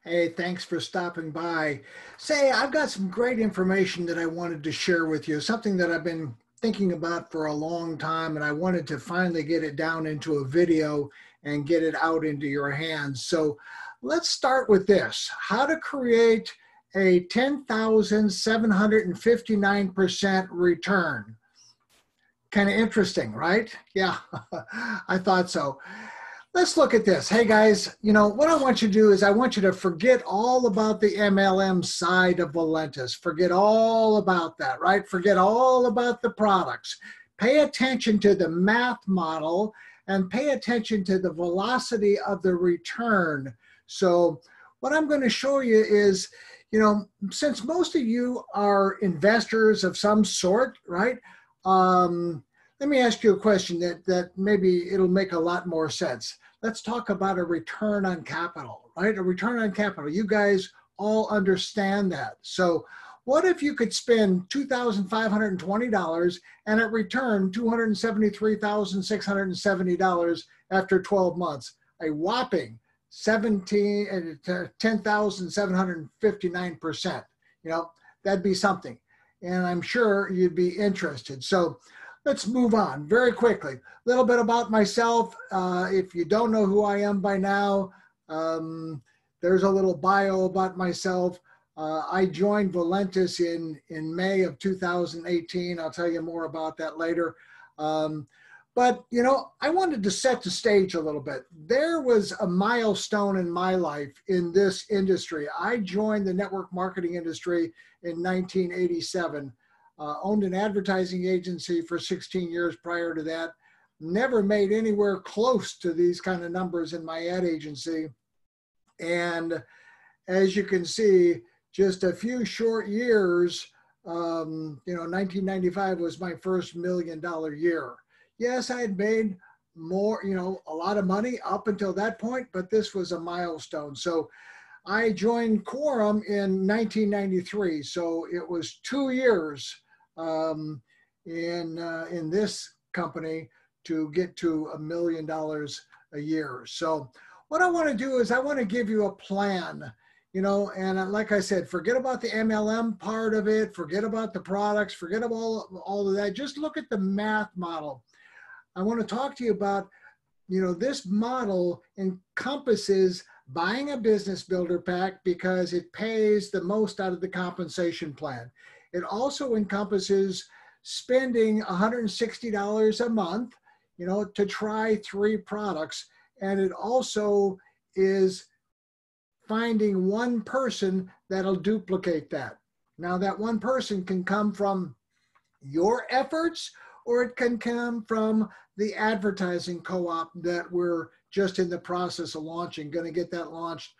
Hey, thanks for stopping by. Say, I've got some great information that I wanted to share with you, something that I've been thinking about for a long time, and I wanted to finally get it down into a video and get it out into your hands. So let's start with this, how to create a 10,759% return. Kind of interesting, right? Yeah, I thought so. Let's look at this. Hey guys, what I want you to do is I want you to forget all about the MLM side of Valentis. Forget all about that, right? Forget all about the products. Pay attention to the math model and pay attention to the velocity of the return. So what I'm going to show you is, since most of you are investors of some sort, right? Let me ask you a question that maybe it'll make a lot more sense. Let's talk about a return on capital, right? A return on capital. You guys all understand that. So what if you could spend $2,520 and it returned $273,670 after 12 months? A whopping 10,759%. That'd be something. And I'm sure you'd be interested. So let's move on very quickly. A little bit about myself. If you don't know who I am by now, there's a little bio about myself. I joined Valentis in May of 2018. I'll tell you more about that later. But, I wanted to set the stage a little bit. There was a milestone in my life in this industry. I joined the network marketing industry in 1987. Owned an advertising agency for 16 years prior to that. Never made anywhere close to these kind of numbers in my ad agency. And as you can see, just a few short years, 1995 was my first $1 million year. Yes, I had made more, a lot of money up until that point, but this was a milestone. So I joined Quorum in 1993. So it was 2 years in this company to get to $1 million a year. So what I want to do is I want to give you a plan, and like I said, forget about the MLM part of it, forget about the products, forget about all of that. Just look at the math model. I want to talk to you about, this model encompasses buying a business builder pack because it pays the most out of the compensation plan. It also encompasses spending $160 a month, to try 3 products. And it also is finding one person that'll duplicate that. Now that one person can come from your efforts, or it can come from the advertising co-op that we're just in the process of launching, going to get that launched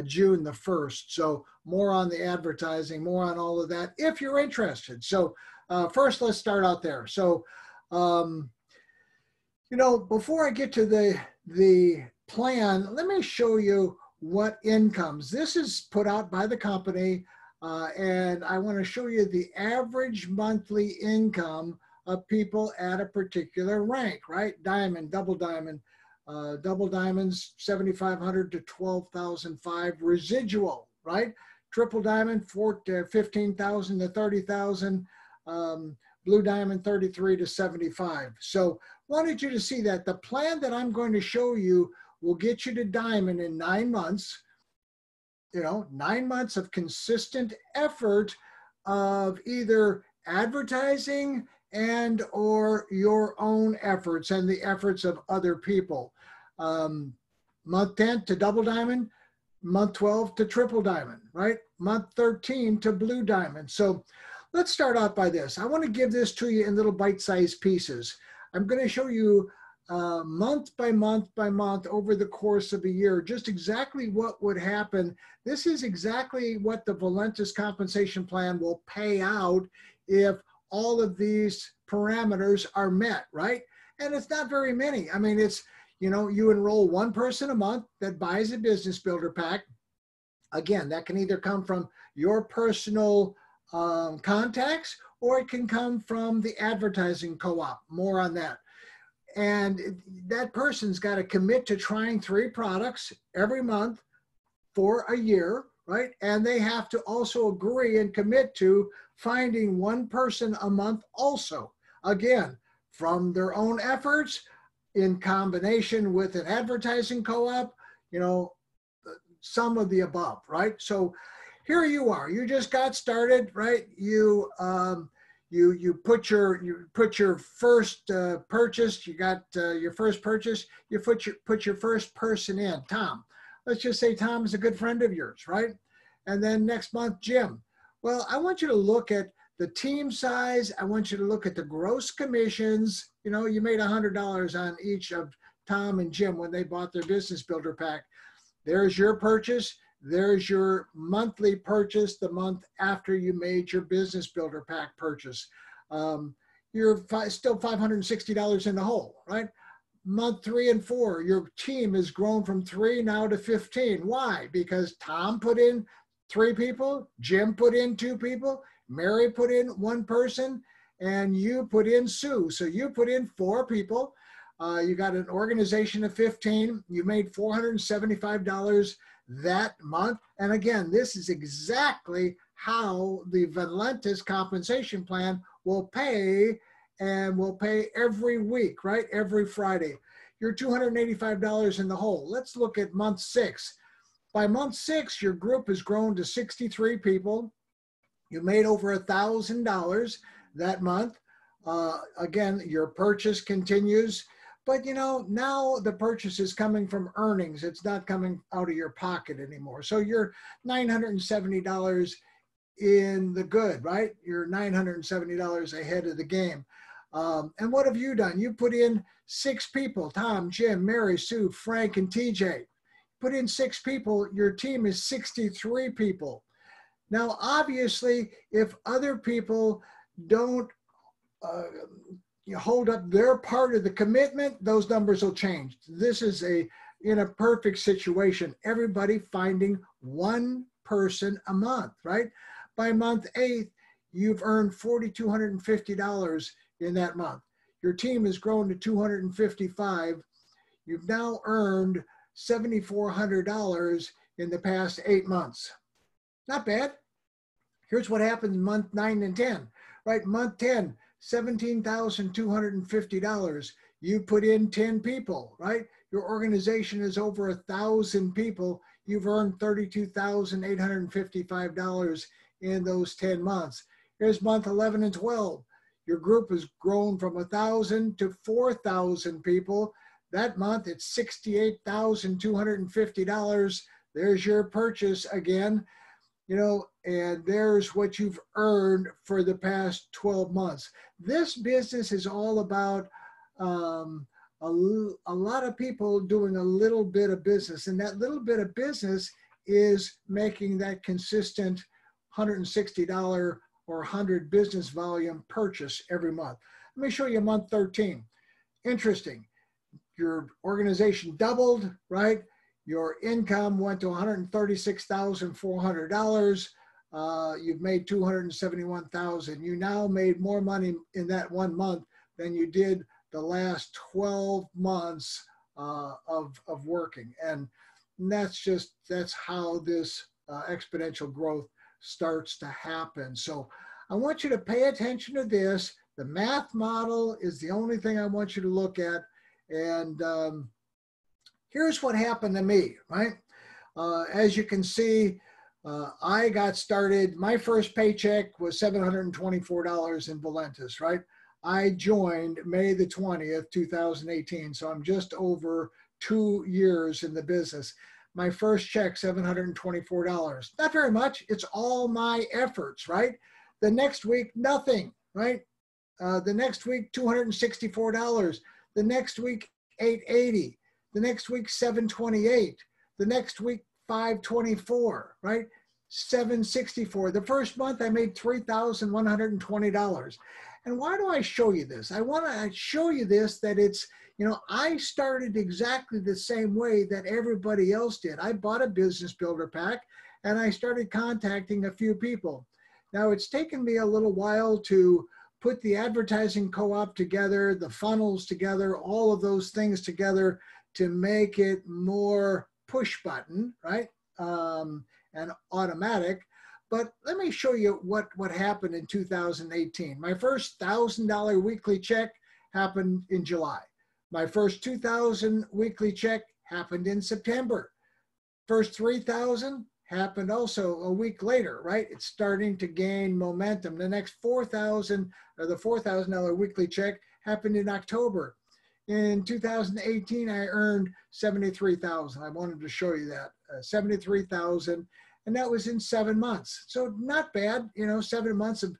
June the 1st. So more on the advertising, more on all of that, if you're interested. So first, let's start out there. So, before I get to the plan, let me show you what incomes. This is put out by the company, and I want to show you the average monthly income of people at a particular rank, right? Diamond, double diamond. Double diamonds, 7,500 to 12,005 residual, right? Triple diamond, 15,000 to 30,000. Blue diamond, 33 to 75. So wanted you to see that the plan that I'm going to show you will get you to diamond in 9 months. 9 months of consistent effort of either advertising and or your own efforts and the efforts of other people. Month 10 to double diamond, month 12 to triple diamond, right? Month 13 to blue diamond. So let's start out by this. I want to give this to you in little bite-sized pieces. I'm going to show you month by month by month over the course of a year, just exactly what would happen. This is exactly what the Valentis compensation plan will pay out if all of these parameters are met, right? And it's not very many. I mean, it's, you enroll one person a month that buys a business builder pack. Again, that can either come from your personal contacts, or it can come from the advertising co-op. More on that. And that person's got to commit to trying 3 products every month for a year, right? And they have to also agree and commit to finding one person a month also. Again, from their own efforts in combination with an advertising co-op, you know, some of the above, right? So here you are. You just got started, right? You put your first purchase. You got your first purchase. You put your first person in, Tom. Let's just say Tom is a good friend of yours, right? And then next month, Jim. Well, I want you to look at the team size. I want you to look at the gross commissions. You know, you made $100 on each of Tom and Jim when they bought their business builder pack. There's your purchase. There's your monthly purchase the month after you made your business builder pack purchase. You're still $560 in the hole, right? Month 3 and 4, your team has grown from 3 now to 15. Why? Because Tom put in 3 people, Jim put in 2 people, Mary put in 1 person, and you put in Sue. So you put in 4 people. You got an organization of 15. You made $475 that month. And again, this is exactly how the Valentis compensation plan will pay, and will pay every week, right? Every Friday. You're $285 in the hole. Let's look at month 6. By month 6, your group has grown to 63 people. You made over $1,000 that month. Again, your purchase continues. But you know, now the purchase is coming from earnings. It's not coming out of your pocket anymore. So you're $970 in the good, right? You're $970 ahead of the game. And what have you done? You put in 6 people, Tom, Jim, Mary, Sue, Frank, and TJ. Put in 6 people, your team is 63 people. Now, obviously, if other people don't hold up their part of the commitment, those numbers will change. This is in a perfect situation, everybody finding 1 person a month, right? By month 8, you've earned $4,250 in that month. Your team has grown to 255. You've now earned $7,400 in the past 8 months. Not bad. Here's what happens month 9 and 10, right? Month 10, $17,250. You put in 10 people, right? Your organization is over 1,000 people. You've earned $32,855 in those 10 months. Here's month 11 and 12. Your group has grown from 1,000 to 4,000 people. That month, it's $68,250. There's your purchase again, you know, and there's what you've earned for the past 12 months. This business is all about a lot of people doing a little bit of business, and that little bit of business is making that consistent $160 or 100 business volume purchase every month. Let me show you month 13. Interesting. Your organization doubled, right? Your income went to $136,400. You've made $271,000. You now made more money in that 1 month than you did the last 12 months of working. And that's how this exponential growth starts to happen. So I want you to pay attention to this. The math model is the only thing I want you to look at. And here's what happened to me, right? As you can see, I got started, my first paycheck was $724 in Valentis, right? I joined May the 20th, 2018. So I'm just over 2 years in the business. My first check, $724. Not very much. It's all my efforts, right? The next week, nothing, right? The next week, $264. The next week, $880. The next week, $728. The next week, $524, right? $764. The first month, I made $3,120. And why do I show you this? I want to show you this, that it's, you know, I started exactly the same way that everybody else did. I bought a business builder pack and I started contacting a few people. Now, it's taken me a little while to put the advertising co-op together, the funnels together, all of those things together to make it more push button, right? and automatic. But let me show you what happened in 2018. My first $1,000 weekly check happened in July. My first $2,000 weekly check happened in September. First $3,000 happened also a week later, right? It's starting to gain momentum. The next $4,000 or the $4,000 weekly check happened in October. In 2018, I earned $73,000. I wanted to show you that, $73,000, and that was in 7 months. So not bad, you know, 7 months of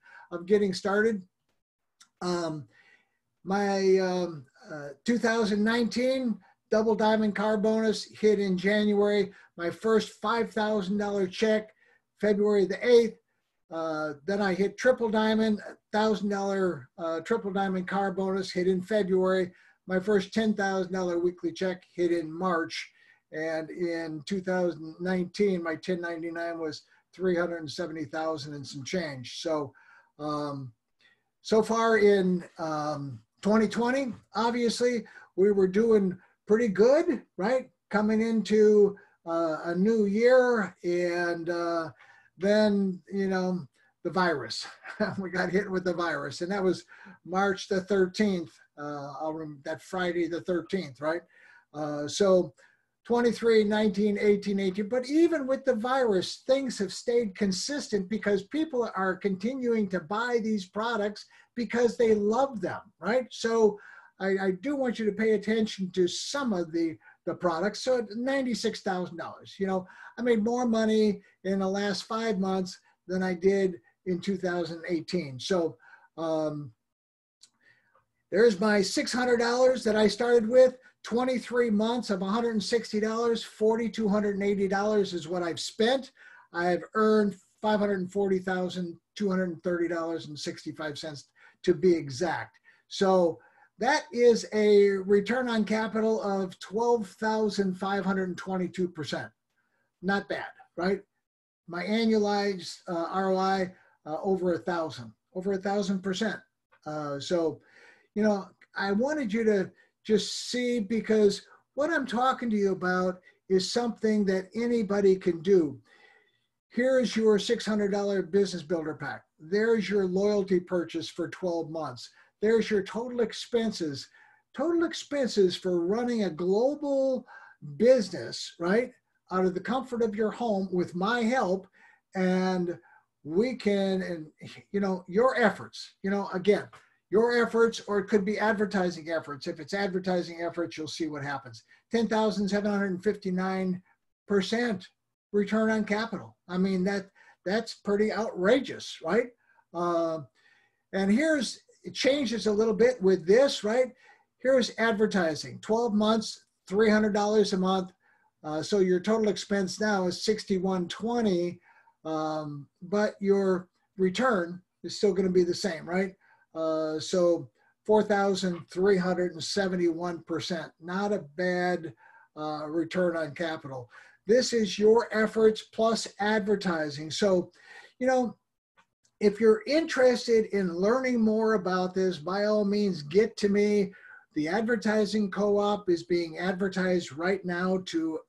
getting started. My 2019 double diamond car bonus hit in January. My first $5,000 check, February the 8th. Then I hit triple diamond, $1,000 triple diamond car bonus hit in February. My first $10,000 weekly check hit in March. And in 2019, my 1099 was $370,000 and some change. So, so far in 2020, obviously, we were doing pretty good, right? Coming into a new year, and then, you know, the virus. We got hit with the virus, and that was March the 13th. I'll remember that Friday the 13th, right? So 23, 19, 18, 18. But even with the virus, things have stayed consistent because people are continuing to buy these products because they love them, right? So I do want you to pay attention to some of the products. So $96,000, you know, I made more money in the last 5 months than I did in 2018. So there's my $600 that I started with. 23 months of $160, $4,280 is what I've spent. I've earned $540,230.65 to be exact. So that is a return on capital of 12,522%. Not bad, right? My annualized ROI over 1,000%. So, you know, I wanted you to just see, because what I'm talking to you about is something that anybody can do. Here's your $600 business builder pack. There's your loyalty purchase for 12 months. There's your total expenses. Total expenses for running a global business, right? Out of the comfort of your home with my help. And we can, and you know, your efforts, you know, again, your efforts, or it could be advertising efforts. If it's advertising efforts, you'll see what happens. 10,759% return on capital. I mean, that's pretty outrageous, right? And here's, it changes a little bit with this, right? Here's advertising, 12 months, $300 a month. So your total expense now is $61.20, but your return is still going to be the same, right? So 4,371%, not a bad return on capital. This is your efforts plus advertising. So, you know, if you're interested in learning more about this, by all means, get to me. The advertising co-op is being advertised right now to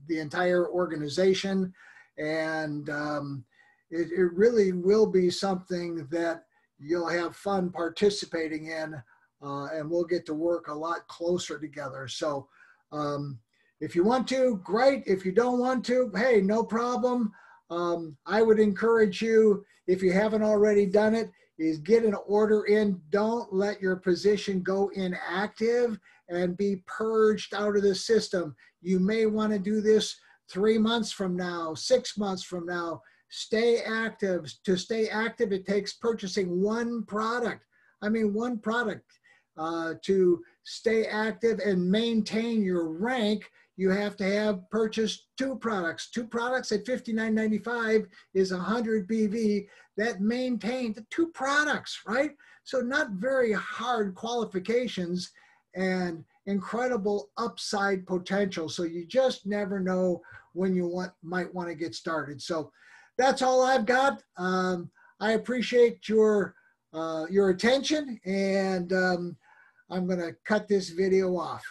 the entire organization. And it really will be something that you'll have fun participating in, and we'll get to work a lot closer together. So if you want to, great. If you don't want to, hey, no problem. I would encourage you, if you haven't already done it, is get an order in. Don't let your position go inactive and be purged out of the system. You may want to do this 3 months from now, 6 months from now. Stay active. To stay active, it takes purchasing one product. I mean, one product. To stay active and maintain your rank, you have to have purchased 2 products. 2 products at $59.95 is 100 BV. That maintained the 2 products, right? So not very hard qualifications and incredible upside potential. So you just never know when you might want to get started. So that's all I've got. I appreciate your attention, and I'm going to cut this video off.